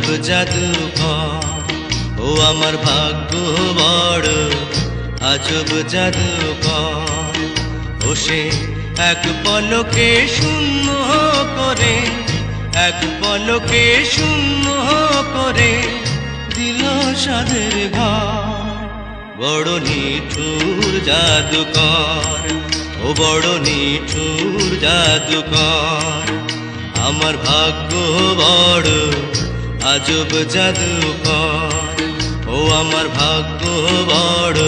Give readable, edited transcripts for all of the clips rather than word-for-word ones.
আজব জাদুকর। ও আমার ভাগ্য বড় আজব জাদুকর। ও সে এক পলকে শূন্য করে, এক পলকে শূন্য করে দিল সাধের ঘর। বড় নিঠুর জাদুকর, ও বড় নিঠুর জাদুকর। আমার ভাগ্য বড় আজব জাদুকর। ও আমার ভাগ্য বড়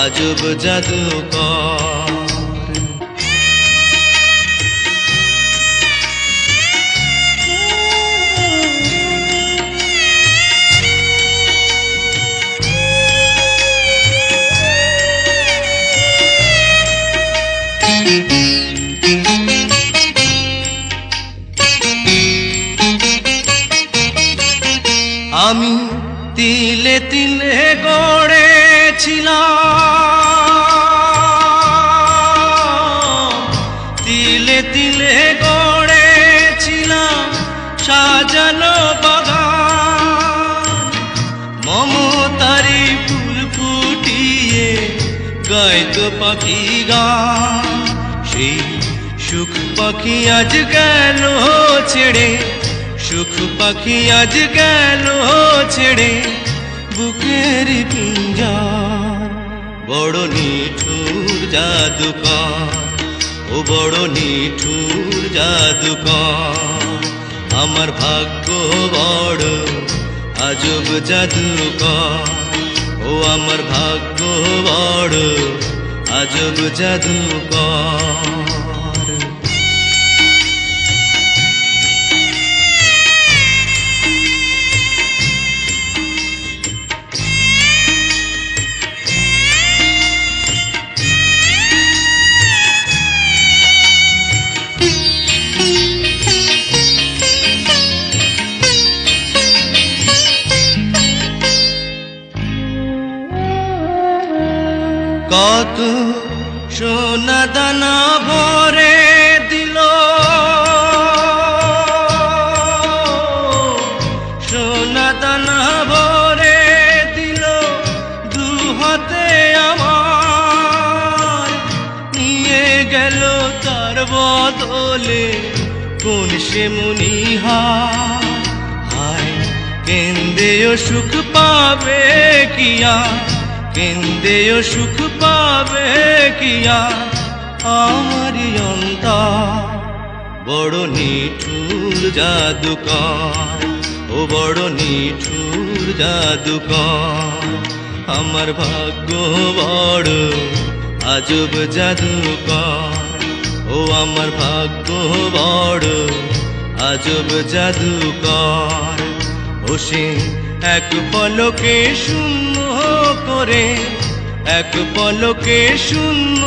আজব জাদুকর। আমি তিলে তিলে গড়েছিলাম, তিলে তিলে গড়েছিলাম সাজানো বাগান। মমতারি ফুল ফুটিয়ে গাইতো পাখি গান। সেই সুখ পাখি আজ গেল ছেড়ে, সুখ পাখি আজ গেল ছেড়ে বুকের পিঞ্জার। বড় নিঠুর জাদুকর, ও বড় নিঠুর জাদুকর। আমার ভাগ্য বড় আজব জাদুকর। ও আমার ভাগ্য বড় আজব জাদুকর। কত সোনা দানা ভরে দিল, সোনা দানা ভরে দিল দু হাতে আমার। নিয়ে গেল তার বদলে কোন সে মনিহার। হায় কেন্দেও সুখ পাবে কিয়া, কেন্দেও সুখ পাবে কিয়া আমারি অন্তর। বড় নিঠুর জাদুকর, ও বড় নিঠুর জাদুকর। আমার ভাগ্য বড় আজব জাদুকর। ও আমার ভাগ্য বড় আজব জাদুকর। ও সে এক পলকে শূন্য করে, এক পলকে শূন্য